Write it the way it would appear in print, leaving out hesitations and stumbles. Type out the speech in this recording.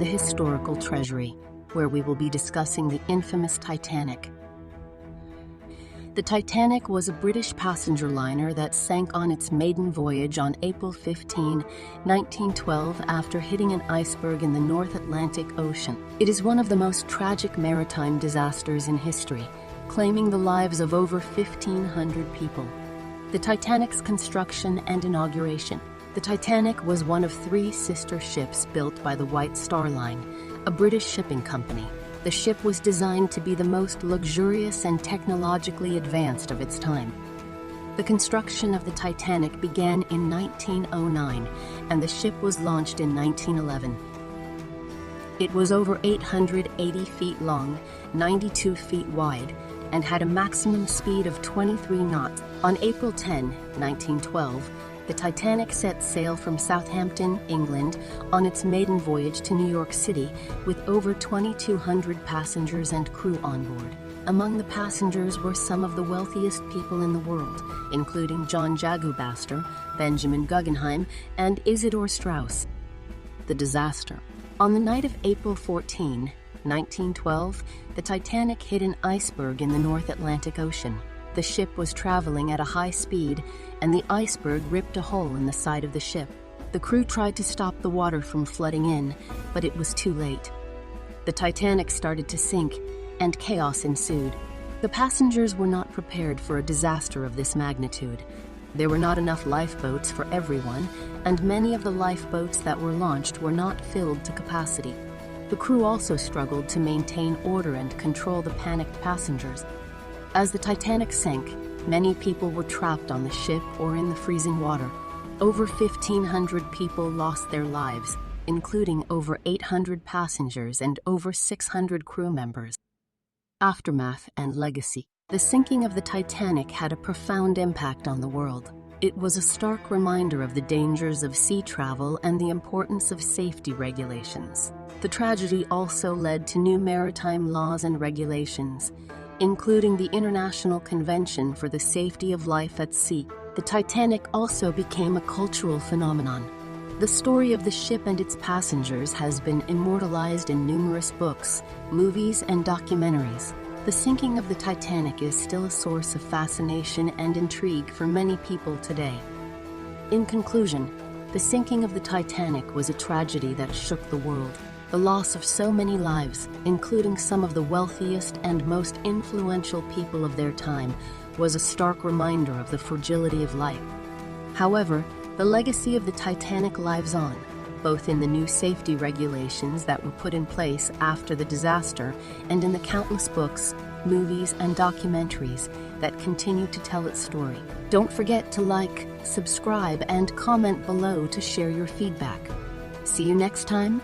the historical treasury, where we will be discussing the infamous Titanic. The Titanic was a British passenger liner that sank on its maiden voyage on April 15, 1912, after hitting an iceberg in the North Atlantic Ocean. It is one of the most tragic maritime disasters in history, claiming the lives of over 1,500 people. The Titanic's construction and inauguration. The Titanic was one of 3 sister ships built by the White Star Line, a British shipping company. The ship was designed to be the most luxurious and technologically advanced of its time. The construction of the Titanic began in 1909, and the ship was launched in 1911. It was over 880 feet long, 92 feet wide, and had a maximum speed of 23 knots. On April 10, 1912, the Titanic set sail from Southampton, England, on its maiden voyage to New York City with over 2,200 passengers and crew on board. Among the passengers were some of the wealthiest people in the world, including John Jago Astor, Benjamin Guggenheim, and Isidor Straus. The disaster. On the night of April 14, 1912, the Titanic hit an iceberg in the North Atlantic Ocean. The ship was traveling at a high speed, and the iceberg ripped a hole in the side of the ship. The crew tried to stop the water from flooding in, but it was too late. The Titanic started to sink, and chaos ensued. The passengers were not prepared for a disaster of this magnitude. There were not enough lifeboats for everyone, and many of the lifeboats that were launched were not filled to capacity. The crew also struggled to maintain order and control the panicked passengers. As the Titanic sank, many people were trapped on the ship or in the freezing water. Over 1,500 people lost their lives, including over 800 passengers and over 600 crew members. Aftermath and legacy. The sinking of the Titanic had a profound impact on the world. It was a stark reminder of the dangers of sea travel and the importance of safety regulations. The tragedy also led to new maritime laws and regulations, including the International Convention for the Safety of Life at Sea. The Titanic also became a cultural phenomenon. The story of the ship and its passengers has been immortalized in numerous books, movies, and documentaries. The sinking of the Titanic is still a source of fascination and intrigue for many people today. In conclusion, the sinking of the Titanic was a tragedy that shook the world. The loss of so many lives, including some of the wealthiest and most influential people of their time, was a stark reminder of the fragility of life. However, the legacy of the Titanic lives on, both in the new safety regulations that were put in place after the disaster and in the countless books, movies, and documentaries that continue to tell its story. Don't forget to like, subscribe, and comment below to share your feedback. See you next time.